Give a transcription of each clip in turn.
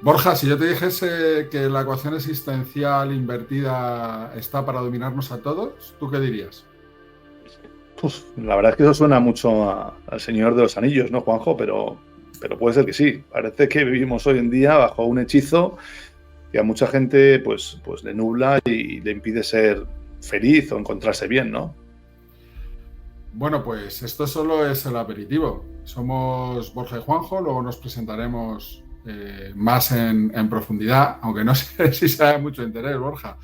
Borja, si yo te dijese que la ecuación existencial invertida está para dominarnos a todos, ¿tú qué dirías? Pues, la verdad es que eso suena mucho al Señor de los Anillos, ¿no, Juanjo? Pero puede ser que sí. Parece que vivimos hoy en día bajo un hechizo que a mucha gente pues le nubla y le impide ser feliz o encontrarse bien, ¿no? Bueno, pues esto solo es el aperitivo. Somos Borja y Juanjo, luego nos presentaremos más en profundidad, aunque no sé si sea de mucho interés, Borja,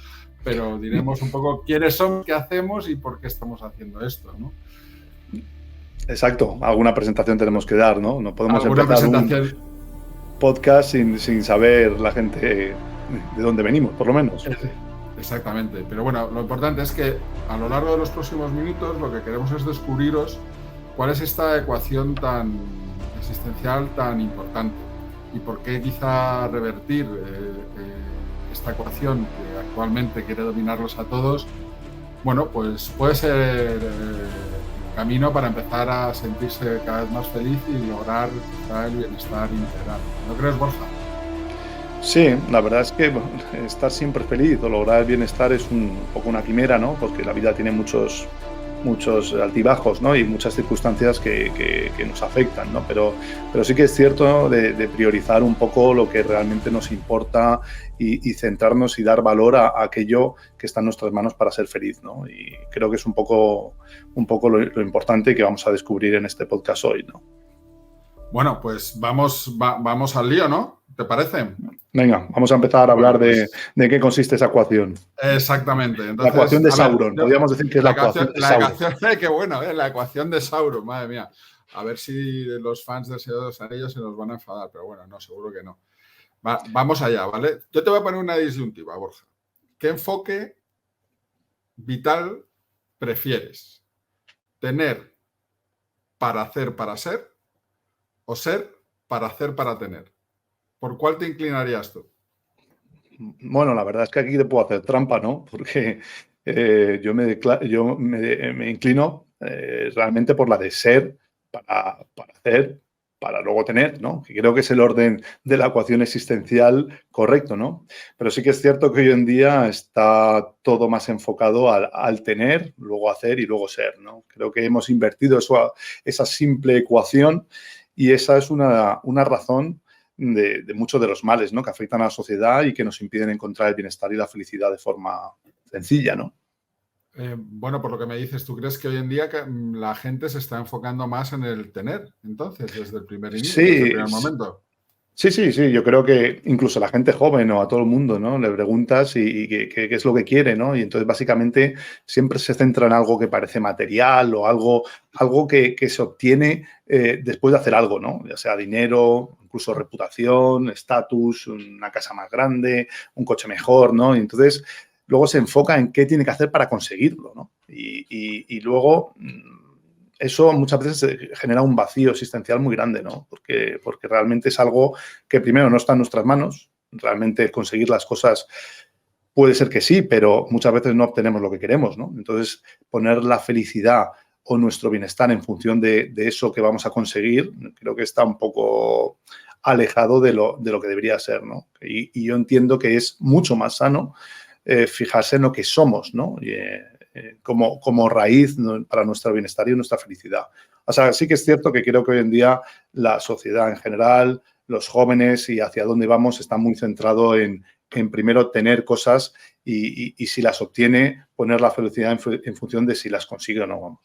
pero diremos un poco quiénes somos, qué hacemos y por qué estamos haciendo esto, ¿no? Exacto, alguna presentación tenemos que dar, ¿no? No podemos Alguna empezar un presentación. podcast sin saber la gente de dónde venimos, por lo menos. Exactamente, pero bueno, lo importante es que a lo largo de los próximos minutos lo que queremos es descubriros cuál es esta ecuación tan existencial, tan importante y por qué quizá revertir esta ecuación que actualmente quiere dominarlos a todos, bueno, pues puede ser el camino para empezar a sentirse cada vez más feliz y lograr quizá el bienestar integral. ¿No crees, Borja? Sí, la verdad es que bueno, estar siempre feliz o lograr el bienestar es un poco una quimera, ¿no? Porque la vida tiene muchos altibajos, ¿no? Y muchas circunstancias que nos afectan, ¿no? Pero sí que es cierto, ¿no? de priorizar un poco lo que realmente nos importa y centrarnos y dar valor a aquello que está en nuestras manos para ser feliz, ¿no? Y creo que es un poco lo importante que vamos a descubrir en este podcast hoy, ¿no? Bueno, pues vamos al lío, ¿no? ¿Te parece? Venga, vamos a empezar a Bueno, hablar pues de qué consiste esa ecuación. exactamente. La ecuación Entonces, de a ver, Sauron. Podríamos decir que es la ecuación de la Sauron. ecuación, qué bueno, la ecuación de Sauron, madre mía. A ver si los fans del Señor de los Anillos se nos van a enfadar, pero bueno, no, seguro que no. Vamos allá, ¿vale? Yo te voy a poner una disyuntiva, Borja. ¿Qué enfoque vital prefieres? ¿Tener para hacer para ser o ser para hacer para tener? ¿Por cuál te inclinarías tú? Bueno, la verdad es que aquí te puedo hacer trampa, ¿no? Porque me inclino realmente por la de ser para hacer, para luego tener, ¿no? Que creo que es el orden de la ecuación existencial correcto, ¿no? Pero sí que es cierto que hoy en día está todo más enfocado al tener, luego hacer y luego ser, ¿no? Creo que hemos invertido esa simple ecuación y esa es una razón de muchos de los males, ¿no? Que afectan a la sociedad y que nos impiden encontrar el bienestar y la felicidad de forma sencilla, ¿no? Bueno, por lo que me dices, ¿tú crees que hoy en día la gente se está enfocando más en el tener, entonces, desde el primer inicio, desde el Sí, primer momento? sí. Yo creo que incluso a la gente joven o a todo el mundo, ¿no? Le preguntas y qué es lo que quiere, ¿no? Y entonces básicamente siempre se centra en algo que parece material o algo que se obtiene después de hacer algo, ¿no? Ya sea dinero, incluso reputación, estatus, una casa más grande, un coche mejor, ¿no? Y entonces luego se enfoca en qué tiene que hacer para conseguirlo, ¿no? Y luego eso muchas veces genera un vacío existencial muy grande, ¿no? Porque realmente es algo que primero no está en nuestras manos. Realmente conseguir las cosas puede ser que sí, pero muchas veces no obtenemos lo que queremos, ¿no? Entonces, poner la felicidad o nuestro bienestar en función de eso que vamos a conseguir, creo que está un poco alejado de lo que debería ser, ¿no? Y yo entiendo que es mucho más sano fijarse en lo que somos, ¿no? Como raíz, ¿no? Para nuestro bienestar y nuestra felicidad. O sea, sí que es cierto que creo que hoy en día la sociedad en general, los jóvenes y hacia dónde vamos está muy centrado en primero tener cosas y si las obtiene, poner la felicidad en función de si las consigue o no. Vamos.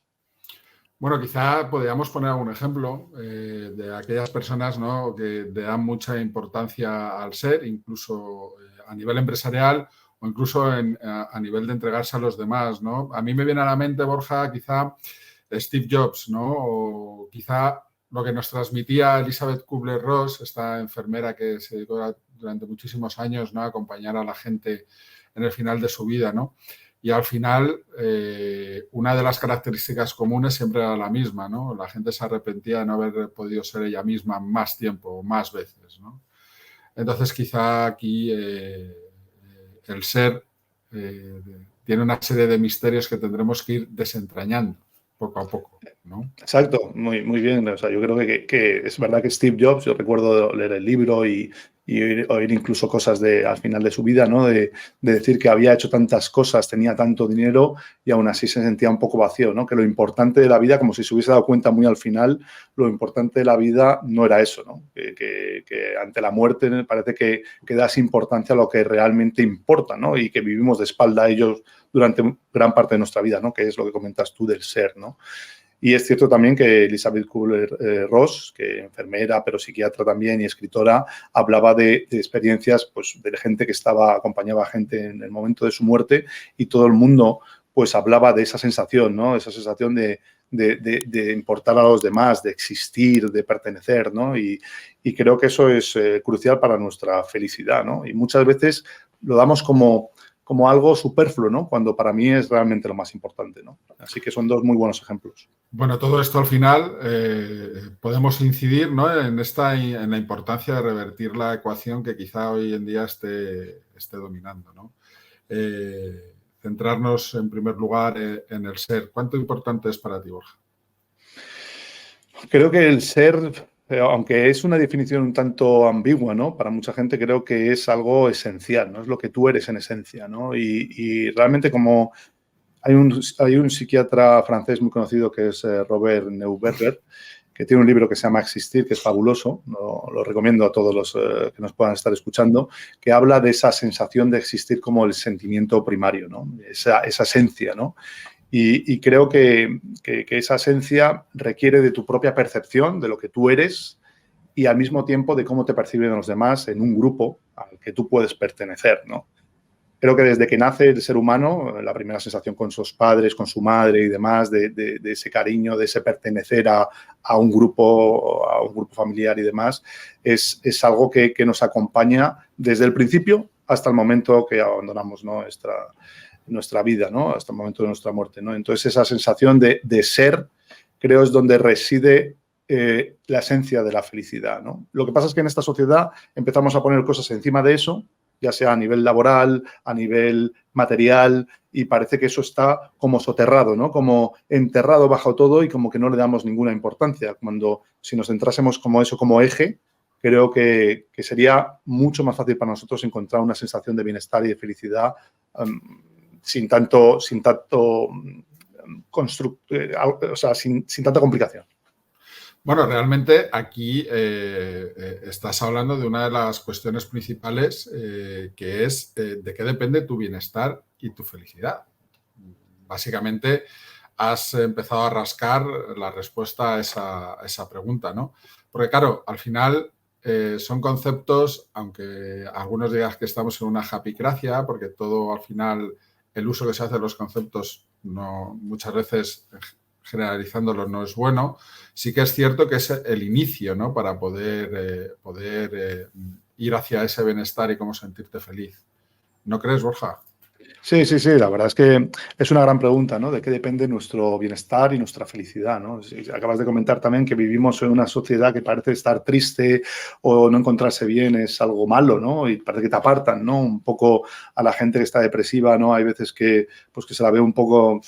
Bueno, quizá podríamos poner algún ejemplo de aquellas personas, ¿no?, que le dan mucha importancia al ser, incluso a nivel empresarial o incluso a nivel de entregarse a los demás, ¿no? A mí me viene a la mente, Borja, quizá Steve Jobs, ¿no? O quizá lo que nos transmitía Elizabeth Kubler-Ross, esta enfermera que se dedicó durante muchísimos años, ¿no?, a acompañar a la gente en el final de su vida, ¿no? Y al final, una de las características comunes siempre era la misma, ¿no? La gente se arrepentía de no haber podido ser ella misma más tiempo, más veces, ¿no? Entonces, quizá aquí el ser eh, tiene una serie de misterios que tendremos que ir desentrañando poco a poco, ¿no? Exacto, muy bien. O sea, yo creo que es verdad que Steve Jobs, yo recuerdo leer el libro y y oír incluso cosas al final de su vida, ¿no? De decir que había hecho tantas cosas, tenía tanto dinero y aún así se sentía un poco vacío, ¿no? Que lo importante de la vida, como si se hubiese dado cuenta muy al final, lo importante de la vida no era eso, ¿no? Que ante la muerte parece que das importancia a lo que realmente importa, ¿no? Y que vivimos de espalda a ellos durante gran parte de nuestra vida, ¿no? Que es lo que comentas tú del ser, ¿no? Y es cierto también que Elizabeth Kubler-Ross, que enfermera, pero psiquiatra también y escritora, hablaba de experiencias pues, de gente que acompañaba a gente en el momento de su muerte y todo el mundo pues hablaba de esa sensación, ¿no? Esa sensación de importar a los demás, de existir, de pertenecer, ¿no? Y creo que eso es crucial para nuestra felicidad, ¿no? Y muchas veces lo damos como algo superfluo, ¿no? Cuando para mí es realmente lo más importante, ¿no? Así que son dos muy buenos ejemplos. Bueno, todo esto al final podemos incidir, ¿no? en la importancia de revertir la ecuación que quizá hoy en día esté dominando, ¿no? Centrarnos en primer lugar en el ser. ¿Cuánto importante es para ti, Borja? Creo que el ser, aunque es una definición un tanto ambigua, ¿no? Para mucha gente creo que es algo esencial, ¿no? Es lo que tú eres en esencia, ¿no? Y realmente como hay un psiquiatra francés muy conocido que es Robert Neuberger, que tiene un libro que se llama Existir, que es fabuloso, lo recomiendo a todos los que nos puedan estar escuchando, que habla de esa sensación de existir como el sentimiento primario, ¿no? Esa esencia, ¿no? Y creo que esa esencia requiere de tu propia percepción, de lo que tú eres y al mismo tiempo de cómo te perciben los demás en un grupo al que tú puedes pertenecer, ¿no? Creo que desde que nace el ser humano, la primera sensación con sus padres, con su madre y demás, de ese cariño, de ese pertenecer a un grupo familiar y demás, es algo que nos acompaña desde el principio hasta el momento que abandonamos, ¿no? nuestra vida, ¿no? Hasta el momento de nuestra muerte, ¿no? Entonces, esa sensación de ser, creo, es donde reside la esencia de la felicidad, ¿no? Lo que pasa es que en esta sociedad empezamos a poner cosas encima de eso, ya sea a nivel laboral, a nivel material, y parece que eso está como soterrado, ¿no? Como enterrado bajo todo y como que no le damos ninguna importancia. Cuando si nos centrásemos como eso, como eje, creo que sería mucho más fácil para nosotros encontrar una sensación de bienestar y de felicidad sin tanta complicación. Bueno, realmente aquí estás hablando de una de las cuestiones principales que es de qué depende tu bienestar y tu felicidad. Básicamente has empezado a rascar la respuesta a esa pregunta, ¿no? Porque claro, al final son conceptos, aunque algunos digan que estamos en una japicracia, porque todo al final, el uso que se hace de los conceptos no, muchas veces generalizándolo no es bueno, sí que es cierto que es el inicio, ¿no? Para poder ir hacia ese bienestar y cómo sentirte feliz. ¿No crees, Borja? Sí, la verdad es que es una gran pregunta, ¿no? De qué depende nuestro bienestar y nuestra felicidad, ¿no? Acabas de comentar también que vivimos en una sociedad que parece estar triste o no encontrarse bien es algo malo, ¿no? Y parece que te apartan, ¿no? Un poco a la gente que está depresiva, ¿no? Hay veces que se la ve un poco,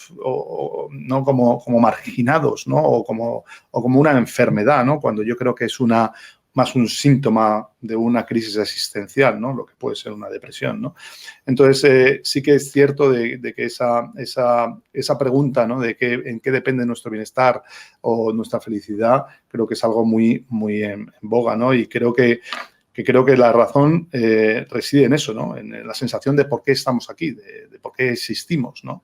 ¿no? Como marginados, ¿no? O como una enfermedad, ¿no? Cuando yo creo que es más un síntoma de una crisis existencial, ¿no? Lo que puede ser una depresión, ¿no? Entonces, sí que es cierto de que esa pregunta, ¿no? De en qué depende nuestro bienestar o nuestra felicidad, creo que es algo muy, muy en boga, ¿no? Y creo que la razón reside en eso, ¿no? En la sensación de por qué estamos aquí, de por qué existimos, ¿no?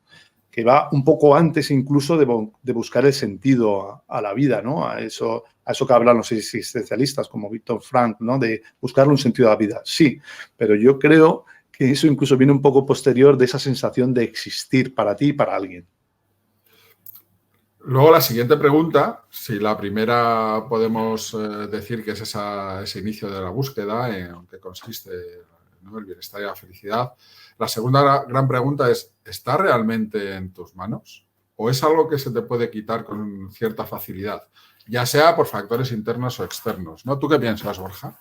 Que va un poco antes incluso de buscar el sentido a la vida, ¿no? A eso que hablan los existencialistas como Víctor Frank, ¿no? De buscarle un sentido a la vida. Sí, pero yo creo que eso incluso viene un poco posterior de esa sensación de existir para ti y para alguien. Luego la siguiente pregunta, si la primera podemos decir que es ese inicio de la búsqueda, en que consiste, ¿no? El bienestar y la felicidad. La segunda gran pregunta es, ¿está realmente en tus manos? ¿O es algo que se te puede quitar con cierta facilidad? Ya sea por factores internos o externos, ¿no? ¿Tú qué piensas, Borja?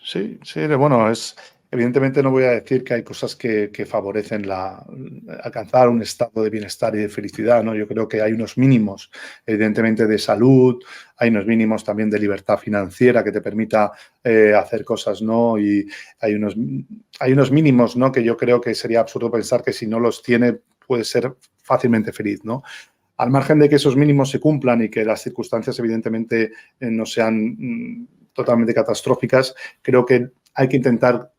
Sí, bueno, es Evidentemente no voy a decir que hay cosas que favorecen alcanzar un estado de bienestar y de felicidad, ¿no? Yo creo que hay unos mínimos, evidentemente, de salud, hay unos mínimos también de libertad financiera que te permita hacer cosas, ¿no? Y hay unos mínimos, ¿no? Que yo creo que sería absurdo pensar que si no los tiene puede ser fácilmente feliz, ¿no? Al margen de que esos mínimos se cumplan y que las circunstancias, evidentemente, no sean totalmente catastróficas, creo que hay que intentar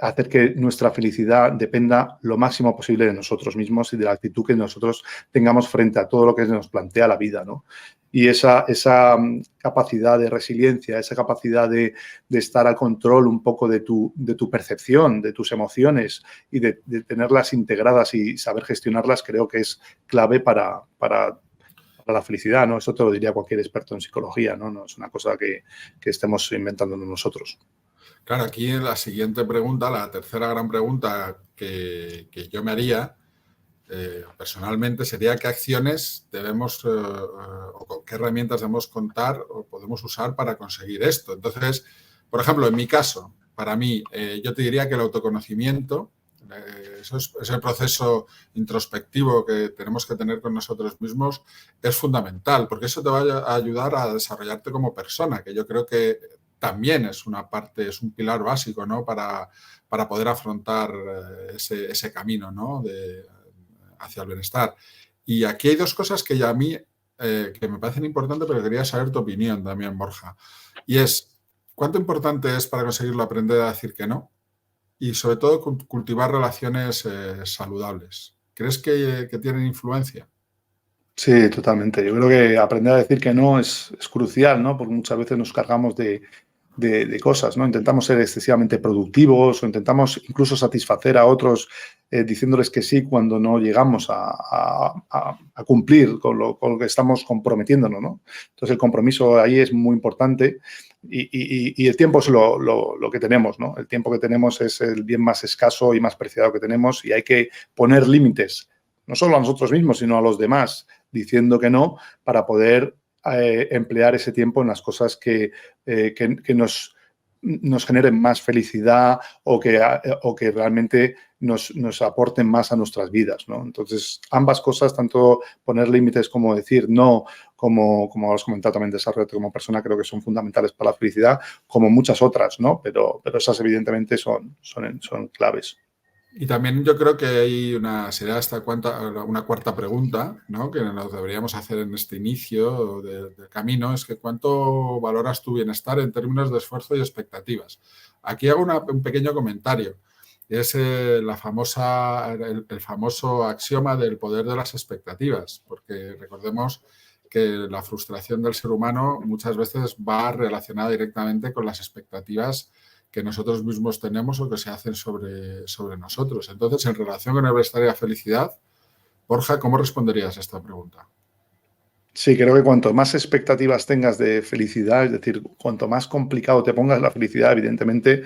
hacer que nuestra felicidad dependa lo máximo posible de nosotros mismos y de la actitud que nosotros tengamos frente a todo lo que nos plantea la vida, ¿no? Y esa capacidad de resiliencia, esa capacidad de estar al control un poco de tu percepción, de tus emociones y de tenerlas integradas y saber gestionarlas, creo que es clave para la felicidad, ¿no? Eso te lo diría cualquier experto en psicología, ¿no? No es una cosa que estemos inventando nosotros. Claro, aquí en la siguiente pregunta, la tercera gran pregunta que yo me haría personalmente sería qué acciones debemos o con qué herramientas debemos contar o podemos usar para conseguir esto. Entonces, por ejemplo, en mi caso, para mí, yo te diría que el autoconocimiento, eso es ese proceso introspectivo que tenemos que tener con nosotros mismos, es fundamental, porque eso te va a ayudar a desarrollarte como persona, que yo creo que también es una parte, es un pilar básico, ¿no? Para poder afrontar ese camino, ¿no? Hacia el bienestar. Y aquí hay dos cosas que ya a mí que me parecen importantes, pero quería saber tu opinión también, Borja. Y es, ¿cuánto importante es para conseguirlo aprender a decir que no? Y sobre todo cultivar relaciones saludables. ¿Crees que tienen influencia? Sí, totalmente. Yo creo que aprender a decir que no es crucial, ¿no? Porque muchas veces nos cargamos de cosas, ¿no? Intentamos ser excesivamente productivos o intentamos incluso satisfacer a otros diciéndoles que sí cuando no llegamos a cumplir con lo que estamos comprometiéndonos, ¿no? Entonces el compromiso ahí es muy importante y el tiempo es lo que tenemos, ¿no? El tiempo que tenemos es el bien más escaso y más preciado que tenemos y hay que poner límites, no solo a nosotros mismos, sino a los demás, diciendo que no para poder emplear ese tiempo en las cosas que nos generen más felicidad o que realmente nos aporten más a nuestras vidas, ¿no? Entonces, ambas cosas, tanto poner límites como decir no, como has comentado también, desarrollarte como persona, creo que son fundamentales para la felicidad, como muchas otras, ¿no? Pero esas evidentemente son claves. Y también yo creo que hay será una cuarta pregunta, ¿no? Que nos deberíamos hacer en este inicio del camino, es que ¿cuánto valoras tu bienestar en términos de esfuerzo y expectativas? Aquí hago un pequeño comentario. Es el famoso axioma del poder de las expectativas, porque recordemos que la frustración del ser humano muchas veces va relacionada directamente con las expectativas que nosotros mismos tenemos o que se hacen sobre nosotros. Entonces, en relación con el bienestar y la felicidad, Borja, ¿cómo responderías a esta pregunta? Sí, creo que cuanto más expectativas tengas de felicidad, es decir, cuanto más complicado te pongas la felicidad, evidentemente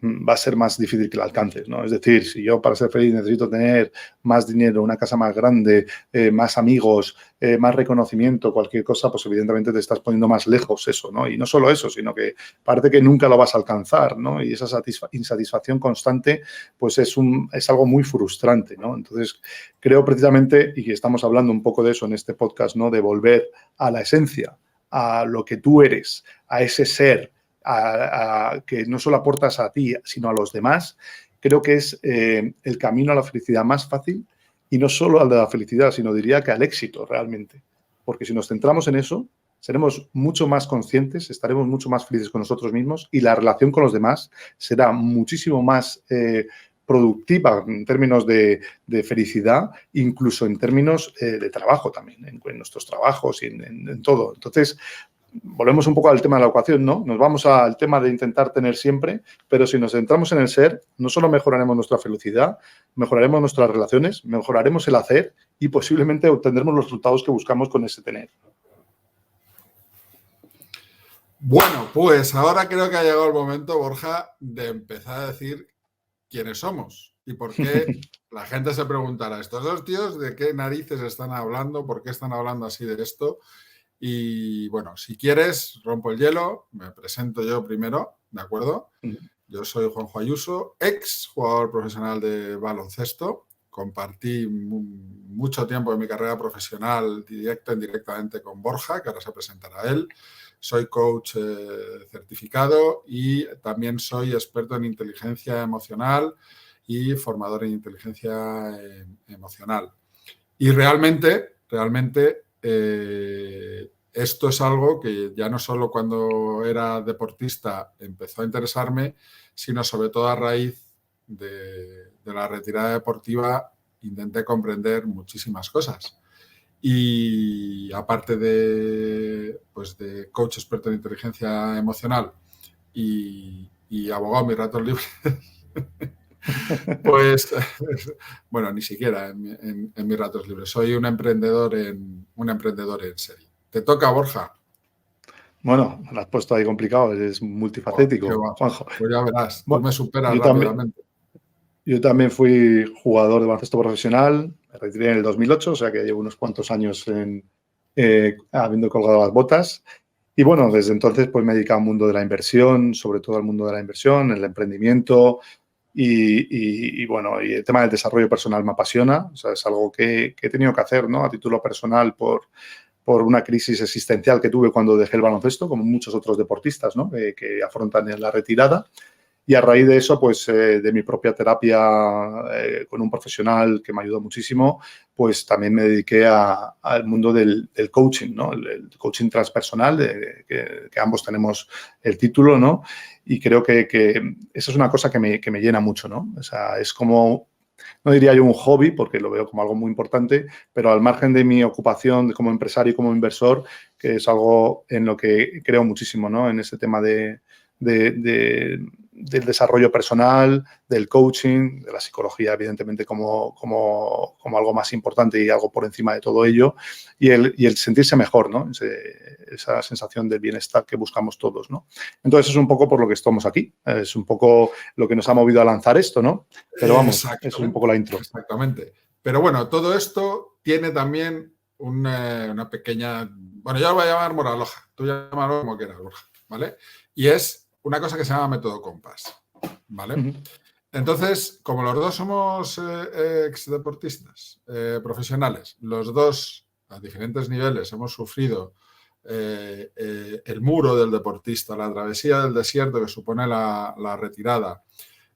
va a ser más difícil que la alcances, ¿no? Es decir, si yo para ser feliz necesito tener más dinero, una casa más grande, más amigos, más reconocimiento, cualquier cosa, pues evidentemente te estás poniendo más lejos eso, ¿no? Y no solo eso, sino que parece que nunca lo vas a alcanzar, ¿no? Y esa insatisfacción constante, pues es algo muy frustrante, ¿no? Entonces, creo precisamente, y estamos hablando un poco de eso en este podcast, ¿no? De volver a la esencia, a lo que tú eres, a ese ser, que no solo aportas a ti, sino a los demás, creo que es el camino a la felicidad más fácil y no solo al de la felicidad, sino diría que al éxito realmente. Porque si nos centramos en eso, seremos mucho más conscientes, estaremos mucho más felices con nosotros mismos y la relación con los demás será muchísimo más productiva en términos de felicidad, incluso en términos de trabajo también, en nuestros trabajos y en todo. Entonces, volvemos un poco al tema de la ecuación, ¿no? Nos vamos al tema de intentar tener siempre, pero si nos centramos en el ser, no solo mejoraremos nuestra felicidad, mejoraremos nuestras relaciones, mejoraremos el hacer y posiblemente obtendremos los resultados que buscamos con ese tener. Bueno, pues ahora creo que ha llegado el momento, Borja, de empezar a decir quiénes somos y por qué la gente se preguntará, estos dos tíos, ¿de qué narices están hablando? ¿Por qué están hablando así de esto? Y bueno, si quieres, rompo el hielo, me presento yo primero, ¿de acuerdo? Yo soy Juanjo Ayuso, ex jugador profesional de baloncesto. Compartí mucho tiempo de mi carrera profesional directa e indirectamente con Borja, que ahora se presentará él. Soy coach certificado y también soy experto en inteligencia emocional y formador en inteligencia emocional. Y realmente esto es algo que ya no solo cuando era deportista empezó a interesarme, sino sobre todo a raíz de la retirada deportiva intenté comprender muchísimas cosas. Y aparte de coach experto en inteligencia emocional y abogado en mis ratos libres, pues, bueno, ni siquiera en mis ratos libres. Soy un emprendedor en serie. ¿Te toca, Borja? Bueno, lo has puesto ahí complicado, es multifacético, Juanjo. Pues ya verás, tú Bueno, me superas rápidamente. Yo también fui jugador de baloncesto profesional, me retiré en el 2008, o sea que llevo unos cuantos años habiendo colgado las botas. Y bueno, desde entonces pues me he dedicado al mundo de la inversión, sobre todo al mundo de la inversión, el emprendimiento y bueno, y el tema del desarrollo personal me apasiona. O sea, es algo que he tenido que hacer, ¿no? A título personal por una crisis existencial que tuve cuando dejé el baloncesto, como muchos otros deportistas, ¿no? Que afrontan en la retirada. Y a raíz de eso, pues de mi propia terapia con un profesional que me ayudó muchísimo, pues también me dediqué al mundo del coaching, ¿no? El coaching transpersonal, que ambos tenemos el título, ¿no? Y creo que eso es una cosa que me llena mucho, ¿no? O sea, es como, no diría yo un hobby, porque lo veo como algo muy importante, pero al margen de mi ocupación como empresario y como inversor, que es algo en lo que creo muchísimo, ¿no? En ese tema del desarrollo personal, del coaching, de la psicología, evidentemente, como algo más importante y algo por encima de todo ello, y el sentirse mejor, ¿no? Esa sensación de bienestar que buscamos todos, ¿no? Entonces, es un poco por lo que estamos aquí. Es un poco lo que nos ha movido a lanzar esto, ¿no? Pero vamos, eso es un poco la intro. Exactamente. Pero bueno, todo esto tiene también una pequeña... Bueno, yo lo voy a llamar moraleja. Tú llámalo como quieras, Borja, ¿vale? Y es una cosa que se llama método Compass, ¿vale? Uh-huh. Entonces, como los dos somos ex deportistas profesionales, los dos a diferentes niveles hemos sufrido el muro del deportista, la travesía del desierto que supone la retirada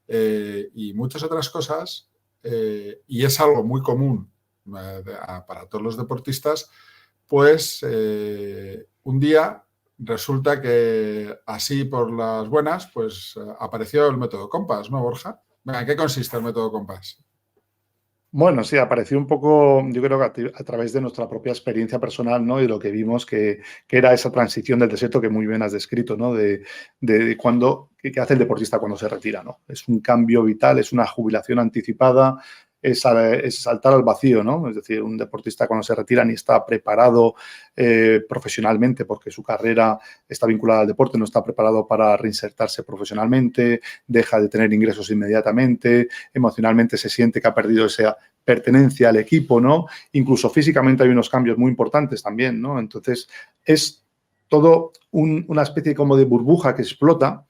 y muchas otras cosas, y es algo muy común para todos los deportistas, pues un día resulta que así por las buenas, pues apareció el método Compass, ¿no, Borja? ¿En qué consiste el método Compass? Bueno, sí, apareció un poco, yo creo que a través de nuestra propia experiencia personal, ¿no? Y lo que vimos que era esa transición del desierto que muy bien has descrito, ¿no? De cuando, ¿qué hace el deportista cuando se retira, ¿no? Es un cambio vital, es una jubilación anticipada, es saltar al vacío, ¿no? Es decir, un deportista cuando se retira ni está preparado profesionalmente porque su carrera está vinculada al deporte, no está preparado para reinsertarse profesionalmente, deja de tener ingresos inmediatamente, emocionalmente se siente que ha perdido esa pertenencia al equipo, ¿no? Incluso físicamente hay unos cambios muy importantes también, ¿no? Entonces, es todo una especie como de burbuja que explota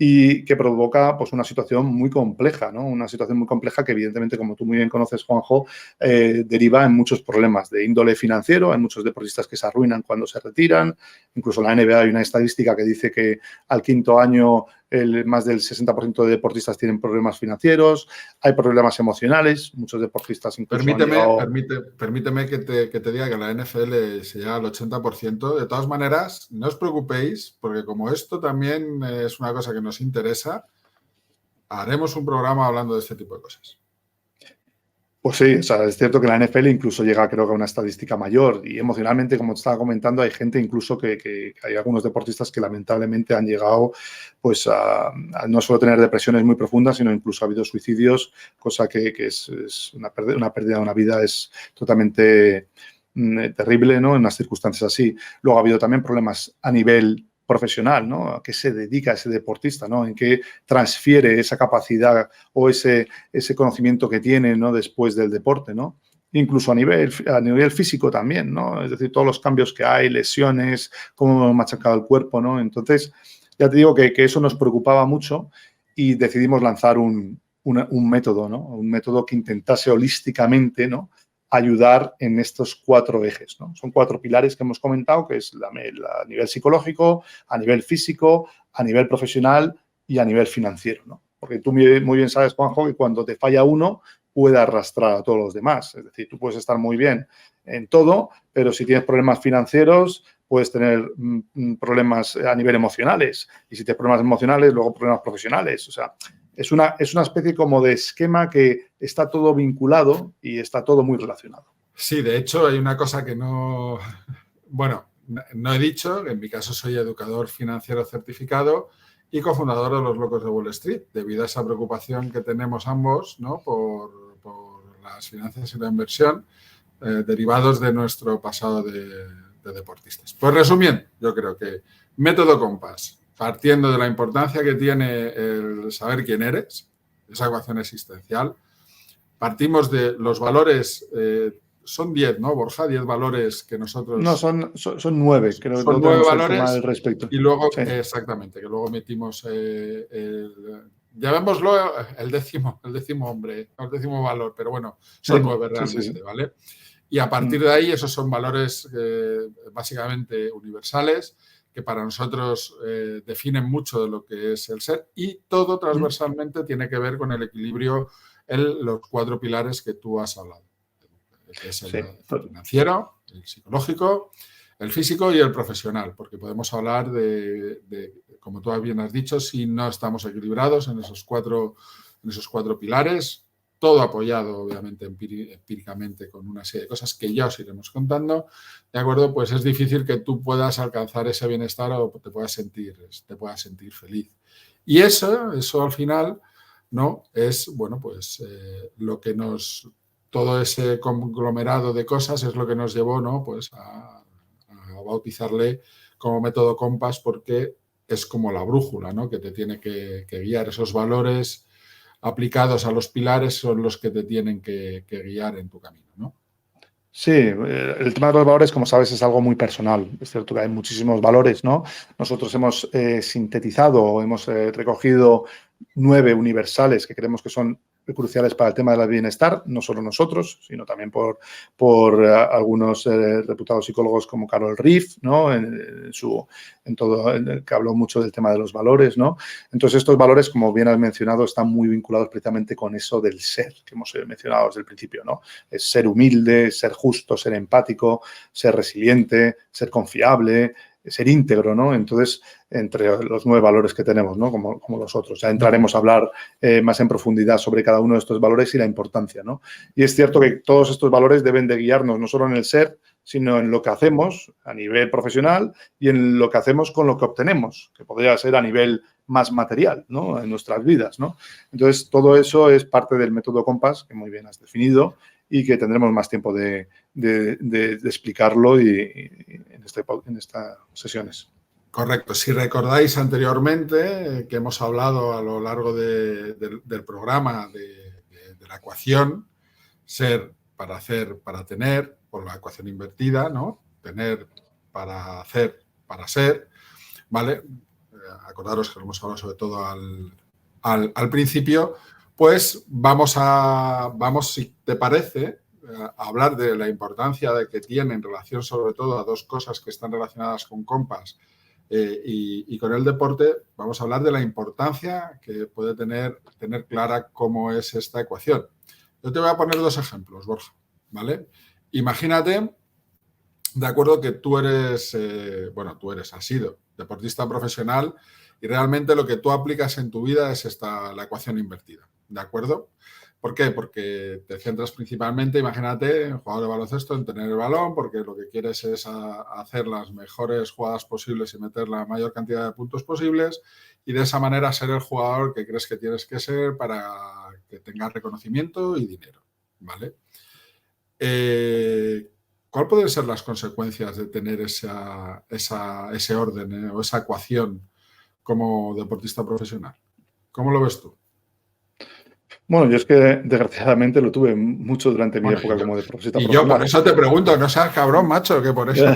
y que provoca pues, una situación muy compleja, ¿no? Una situación muy compleja que, evidentemente, como tú muy bien conoces, Juanjo, deriva en muchos problemas de índole financiero. Hay muchos deportistas que se arruinan cuando se retiran. Incluso en la NBA hay una estadística que dice que al quinto año más del 60% de deportistas tienen problemas financieros. Hay problemas emocionales. Muchos deportistas incluso Permíteme que te diga que la NFL se llega al 80%. De todas maneras, no os preocupéis, porque como esto también es una cosa que nos interesa, haremos un programa hablando de este tipo de cosas. Pues sí, o sea, es cierto que la NFL incluso llega, creo que a una estadística mayor y emocionalmente, como te estaba comentando, hay gente incluso que hay algunos deportistas que lamentablemente han llegado pues a no solo tener depresiones muy profundas, sino incluso ha habido suicidios, cosa que es una pérdida de una vida es totalmente terrible, ¿no? En unas circunstancias así. Luego ha habido también problemas a nivel profesional, ¿no? ¿A qué se dedica ese deportista, ¿no? ¿En qué transfiere esa capacidad o ese conocimiento que tiene, ¿no? Después del deporte, ¿no? Incluso a nivel físico también, ¿no? Es decir, todos los cambios que hay, lesiones, cómo hemos machacado el cuerpo, ¿no? Entonces, ya te digo que eso nos preocupaba mucho y decidimos lanzar un método, ¿no? Un método que intentase holísticamente, ¿no?, ayudar en estos 4 ejes, ¿no? Son 4 pilares que hemos comentado, que es a nivel psicológico, a nivel físico, a nivel profesional y a nivel financiero, ¿no? Porque tú muy bien sabes, Juanjo, que cuando te falla uno, puede arrastrar a todos los demás. Es decir, tú puedes estar muy bien en todo, pero si tienes problemas financieros, puedes tener problemas a nivel emocionales. Y si tienes problemas emocionales, luego problemas profesionales. O sea, es una especie como de esquema que está todo vinculado y está todo muy relacionado. Sí, de hecho hay una cosa que no... Bueno, no he dicho, en mi caso soy educador financiero certificado y cofundador de Los Locos de Wall Street, debido a esa preocupación que tenemos ambos, ¿no?, por las finanzas y la inversión, derivados de nuestro pasado de deportistas. Pues resumiendo, yo creo que método Compass, partiendo de la importancia que tiene el saber quién eres, esa ecuación existencial, partimos de los valores, son 10, ¿no, Borja? 10 valores que nosotros... No, son 9, creo que son no 9 tenemos el valores tema al respecto. Y luego, sí. Exactamente, que luego metimos llamémoslo el décimo hombre, el décimo valor, pero bueno, son 9 realmente, sí. ¿Vale? Y a partir de ahí, esos son valores básicamente universales, que para nosotros definen mucho de lo que es el ser, y todo transversalmente tiene que ver con el equilibrio en los 4 pilares que tú has hablado, que es el financiero, el psicológico, el físico y el profesional, porque podemos hablar de, como tú bien has dicho, si no estamos equilibrados en esos cuatro pilares, todo apoyado obviamente empíricamente con una serie de cosas que ya os iremos contando, ¿de acuerdo? Pues es difícil que tú puedas alcanzar ese bienestar o te puedas sentir feliz. Y eso al final, ¿no?, es, bueno, pues lo que todo ese conglomerado de cosas es lo que nos llevó, ¿no?, pues a bautizarle como método Compass, porque es como la brújula, ¿no?, que te tiene que guiar. Esos valores aplicados a los pilares son los que te tienen que guiar en tu camino, ¿no? Sí, el tema de los valores, como sabes, es algo muy personal. Es cierto que hay muchísimos valores, ¿no? Nosotros hemos sintetizado, hemos recogido 9 universales que creemos que son cruciales para el tema del bienestar, no solo nosotros, sino también por algunos reputados psicólogos como Carol Riff, ¿no?, que habló mucho del tema de los valores, ¿no? Entonces, estos valores, como bien has mencionado, están muy vinculados precisamente con eso del ser, que hemos mencionado desde el principio, ¿no? Es ser humilde, ser justo, ser empático, ser resiliente, ser confiable, ser íntegro, ¿no? Entonces, entre los 9 valores que tenemos, ¿no?, como los otros. Ya entraremos a hablar más en profundidad sobre cada uno de estos valores y la importancia, ¿no? Y es cierto que todos estos valores deben de guiarnos no solo en el ser, sino en lo que hacemos a nivel profesional y en lo que hacemos con lo que obtenemos, que podría ser a nivel más material, ¿no?, en nuestras vidas, ¿no? Entonces, todo eso es parte del método Compass, que muy bien has definido, y que tendremos más tiempo de explicarlo en estas sesiones. Correcto. Si recordáis anteriormente que hemos hablado a lo largo del programa de la ecuación, ser para hacer, para tener, por la ecuación invertida, ¿no? Tener para hacer, para ser, ¿vale? Acordaros que lo hemos hablado sobre todo al principio. Pues vamos, si te parece, a hablar de la importancia de que tiene en relación sobre todo a 2 cosas que están relacionadas con Compass y con el deporte. Vamos a hablar de la importancia que puede tener clara cómo es esta ecuación. Yo te voy a poner 2 ejemplos, Borja, ¿vale? Imagínate, de acuerdo, que tú eres, has sido deportista profesional y realmente lo que tú aplicas en tu vida es la ecuación invertida, ¿de acuerdo? ¿Por qué? Porque te centras principalmente, imagínate, en jugador de baloncesto, en tener el balón, porque lo que quieres es hacer las mejores jugadas posibles y meter la mayor cantidad de puntos posibles, y de esa manera ser el jugador que crees que tienes que ser para que tengas reconocimiento y dinero, ¿vale? ¿Cuál pueden ser las consecuencias de tener ese orden o esa ecuación como deportista profesional? ¿Cómo lo ves tú? Bueno, yo es que desgraciadamente lo tuve mucho durante mi Bueno, época como deportista y yo por profesional. eso te pregunto, no seas cabrón, macho, que por eso.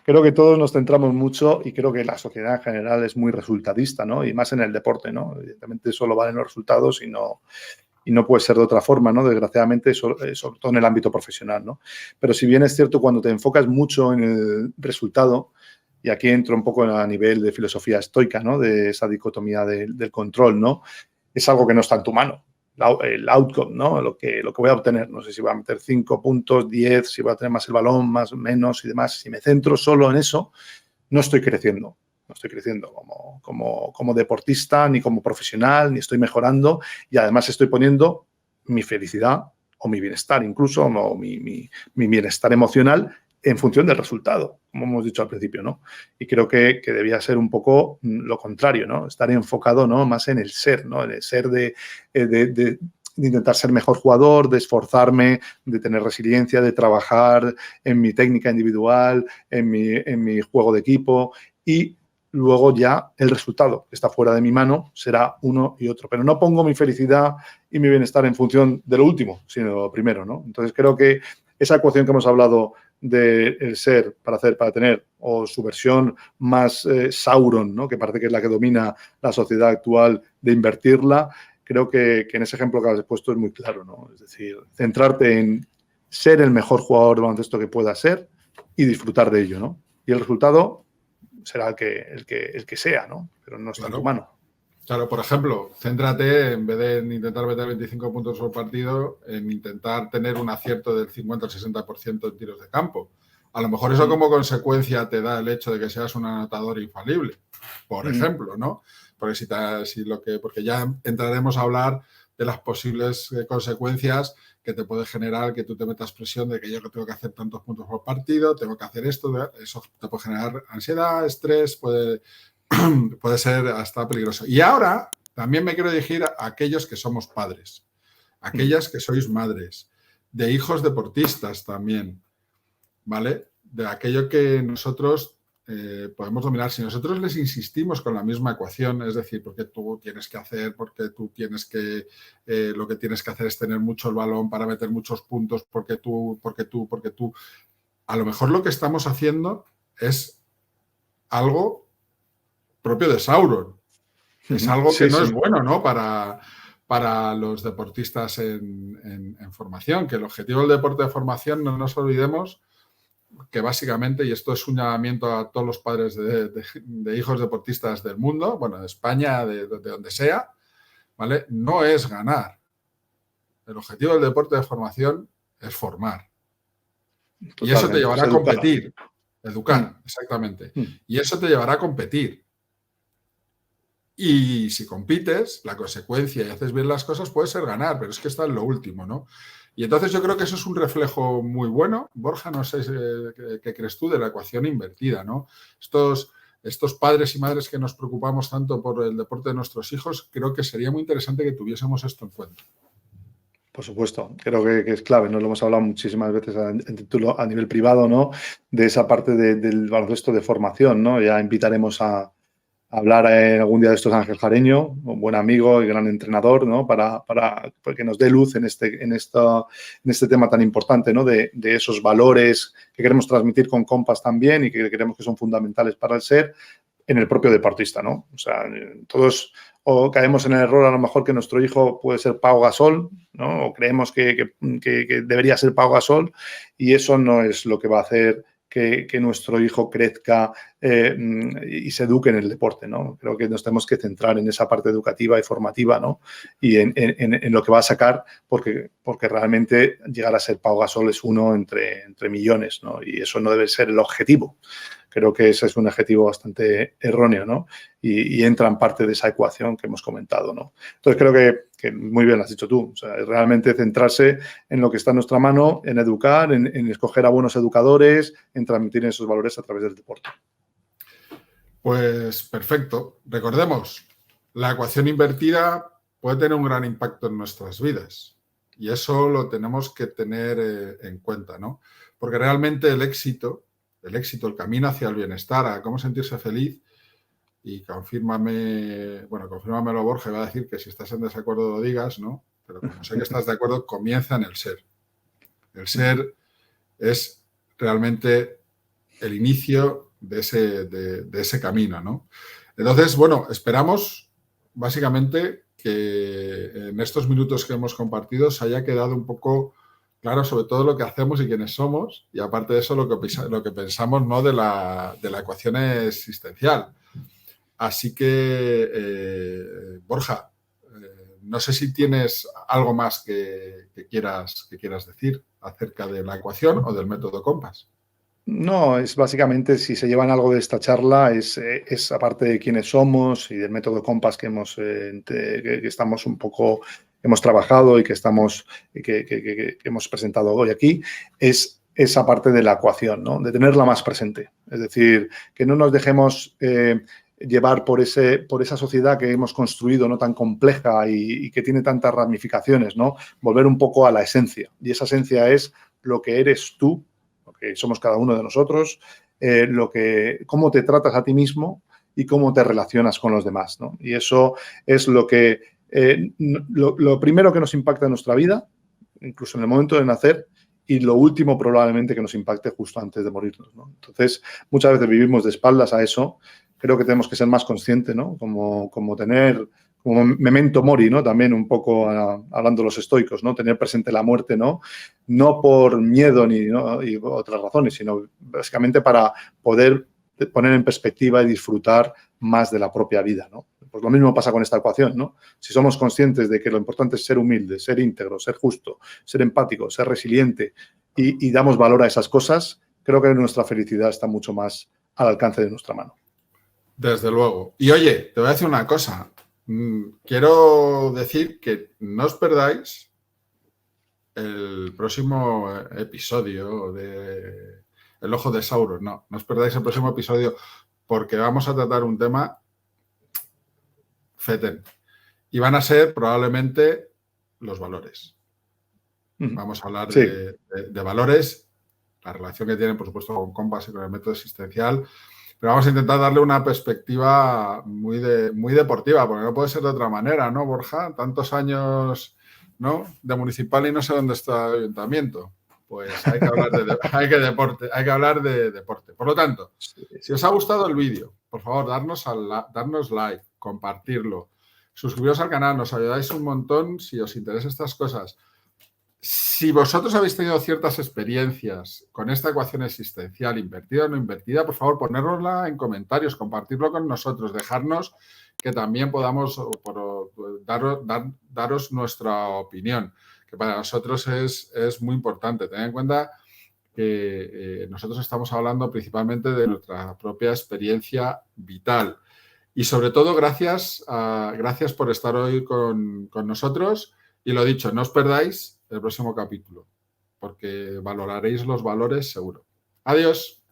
Creo que todos nos centramos mucho y creo que la sociedad en general es muy resultadista, ¿no? Y más en el deporte, ¿no? Evidentemente solo valen los resultados y no puede ser de otra forma, ¿no? Desgraciadamente, sobre todo en el ámbito profesional, ¿no? Pero si bien es cierto, cuando te enfocas mucho en el resultado, y aquí entro un poco a nivel de filosofía estoica, ¿no? De esa dicotomía del control, ¿no? Es algo que no está en tu mano. El outcome, ¿no? Lo que voy a obtener. No sé si voy a meter 5 puntos, 10, si voy a tener más el balón, más o menos y demás. Si me centro solo en eso, no estoy creciendo. No estoy creciendo como deportista, ni como profesional, ni estoy mejorando. Y además estoy poniendo mi felicidad o mi bienestar incluso, o mi bienestar emocional en función del resultado, como hemos dicho al principio, ¿no? Y creo que debía ser un poco lo contrario, ¿no? Estar enfocado, ¿no? Más en el ser, ¿no? En el ser de intentar ser mejor jugador, de esforzarme, de tener resiliencia, de trabajar en mi técnica individual, en mi juego de equipo y luego ya el resultado que está fuera de mi mano será uno y otro. Pero no pongo mi felicidad y mi bienestar en función de lo último, sino de lo primero, ¿no? Entonces creo que esa ecuación que hemos hablado del ser para hacer, para tener, o su versión más Sauron, ¿no? Que parece que es la que domina la sociedad actual, de invertirla, creo que en ese ejemplo que has puesto es muy claro, ¿no? Es decir, centrarte en ser el mejor jugador de baloncesto que pueda ser y disfrutar de ello, ¿no? Y el resultado será el que sea, ¿no? Pero no está en tu Claro. mano. Claro, por ejemplo, céntrate, en vez de intentar meter 25 puntos por partido, en intentar tener un acierto del 50 al 60% en tiros de campo. A lo mejor eso como consecuencia te da el hecho de que seas un anotador infalible, por ejemplo, ¿no? Porque, porque ya entraremos a hablar de las posibles consecuencias que te puede generar que tú te metas presión de que yo tengo que hacer tantos puntos por partido, tengo que hacer esto, eso te puede generar ansiedad, estrés, puede ser hasta peligroso. Y ahora también me quiero dirigir a aquellos que somos padres, aquellas que sois madres, de hijos deportistas también, ¿vale? De aquello que nosotros podemos dominar. Si nosotros les insistimos con la misma ecuación, es decir, porque tú tienes que hacer, porque tú tienes que, lo que tienes que hacer es tener mucho el balón para meter muchos puntos, porque tú, a lo mejor lo que estamos haciendo es algo propio de Sauron. Es algo que no es bueno, ¿no? Para los deportistas en formación, que el objetivo del deporte de formación, no nos olvidemos que básicamente, y esto es un llamamiento a todos los padres de hijos deportistas del mundo, bueno, de España, de donde sea, ¿vale? No es ganar. El objetivo del deporte de formación es formar. Totalmente. Y eso te llevará a competir. Educar, exactamente. Y eso te llevará a competir. Y si compites, la consecuencia y haces bien las cosas puede ser ganar, pero es que está en lo último, ¿no? Y entonces yo creo que eso es un reflejo muy bueno. Borja, no sé qué crees tú de la ecuación invertida, ¿no? Estos padres y madres que nos preocupamos tanto por el deporte de nuestros hijos, creo que sería muy interesante que tuviésemos esto en cuenta. Por supuesto, creo que es clave, ¿no? Lo hemos hablado muchísimas veces a nivel privado, ¿no? De esa parte del baloncesto de formación, ¿no? Ya invitaremos a hablar algún día de estos a Ángel Jareño, un buen amigo y gran entrenador, ¿no? Para que nos dé luz en este tema tan importante, ¿no? De esos valores que queremos transmitir con Compass también y que creemos que son fundamentales para el ser en el propio deportista, ¿no? O sea, todos caemos en el error a lo mejor que nuestro hijo puede ser Pau Gasol, ¿no? O creemos que debería ser Pau Gasol y eso no es lo que va a hacer que nuestro hijo crezca y se eduque en el deporte, ¿no? Creo que nos tenemos que centrar en esa parte educativa y formativa, ¿no? Y en lo que va a sacar, porque realmente llegar a ser Pau Gasol es uno entre millones, ¿no? Y eso no debe ser el objetivo. Creo que ese es un objetivo bastante erróneo, ¿no? Y entra en parte de esa ecuación que hemos comentado, ¿no? Entonces creo que muy bien lo has dicho tú, o sea, realmente centrarse en lo que está en nuestra mano, en educar, en escoger a buenos educadores, en transmitir esos valores a través del deporte. Pues perfecto. Recordemos, la ecuación invertida puede tener un gran impacto en nuestras vidas y eso lo tenemos que tener en cuenta, ¿no? Porque realmente el éxito, el camino hacia el bienestar, a cómo sentirse feliz, y confírmamelo, Borja, va a decir que si estás en desacuerdo lo digas, ¿no? Pero como sé que estás de acuerdo, comienza en el ser. El ser es realmente el inicio de ese camino, ¿no? Entonces, bueno, esperamos básicamente que en estos minutos que hemos compartido se haya quedado un poco claro sobre todo lo que hacemos y quiénes somos, y aparte de eso lo que pensamos, ¿no?, de la ecuación existencial. Así que, Borja, no sé si tienes algo más que quieras decir acerca de la ecuación o del método Compass. No, es básicamente, si se llevan algo de esta charla, es aparte de quiénes somos y del método Compass que estamos un poco, hemos trabajado y que hemos presentado hoy aquí, es esa parte de la ecuación, ¿no? De tenerla más presente. Es decir, que no nos dejemos llevar por esa sociedad que hemos construido, no tan compleja y que tiene tantas ramificaciones, ¿no? Volver un poco a la esencia. Y esa esencia es lo que eres tú, que somos cada uno de nosotros, cómo te tratas a ti mismo y cómo te relacionas con los demás, ¿no? Y eso es lo primero que nos impacta en nuestra vida, incluso en el momento de nacer, y lo último probablemente que nos impacte justo antes de morirnos, ¿no? Entonces, muchas veces vivimos de espaldas a eso. Creo que tenemos que ser más conscientes, ¿no? Como memento mori, ¿no? También un poco hablando de los estoicos, ¿no? Tener presente la muerte, ¿no? No por miedo y otras razones, sino básicamente para poder poner en perspectiva y disfrutar más de la propia vida, ¿no? Pues lo mismo pasa con esta ecuación, ¿no? Si somos conscientes de que lo importante es ser humilde, ser íntegro, ser justo, ser empático, ser resiliente y damos valor a esas cosas, creo que nuestra felicidad está mucho más al alcance de nuestra mano. Desde luego. Y oye, te voy a decir una cosa. Quiero decir que no os perdáis el próximo episodio de El Ojo de Sauron. No os perdáis el próximo episodio porque vamos a tratar un tema fetén. Y van a ser probablemente los valores. Vamos a hablar de valores, la relación que tienen, por supuesto, con Compass y con el método existencial. Pero vamos a intentar darle una perspectiva muy deportiva, porque no puede ser de otra manera, ¿no, Borja? Tantos años, ¿no?, de municipal y no sé dónde está el ayuntamiento. Pues hay que hablar de deporte. Por lo tanto, si os ha gustado el vídeo, por favor, darnos like, compartirlo, suscribiros al canal, nos ayudáis un montón si os interesan estas cosas. Si vosotros habéis tenido ciertas experiencias con esta ecuación existencial, invertida o no invertida, por favor, ponérnosla en comentarios, compartirlo con nosotros, dejarnos que también podamos daros nuestra opinión, que para nosotros es muy importante. Tened en cuenta que nosotros estamos hablando principalmente de nuestra propia experiencia vital. Y sobre todo, gracias por estar hoy con nosotros. Y lo dicho, no os perdáis el próximo capítulo, porque valoraréis los valores seguro. Adiós.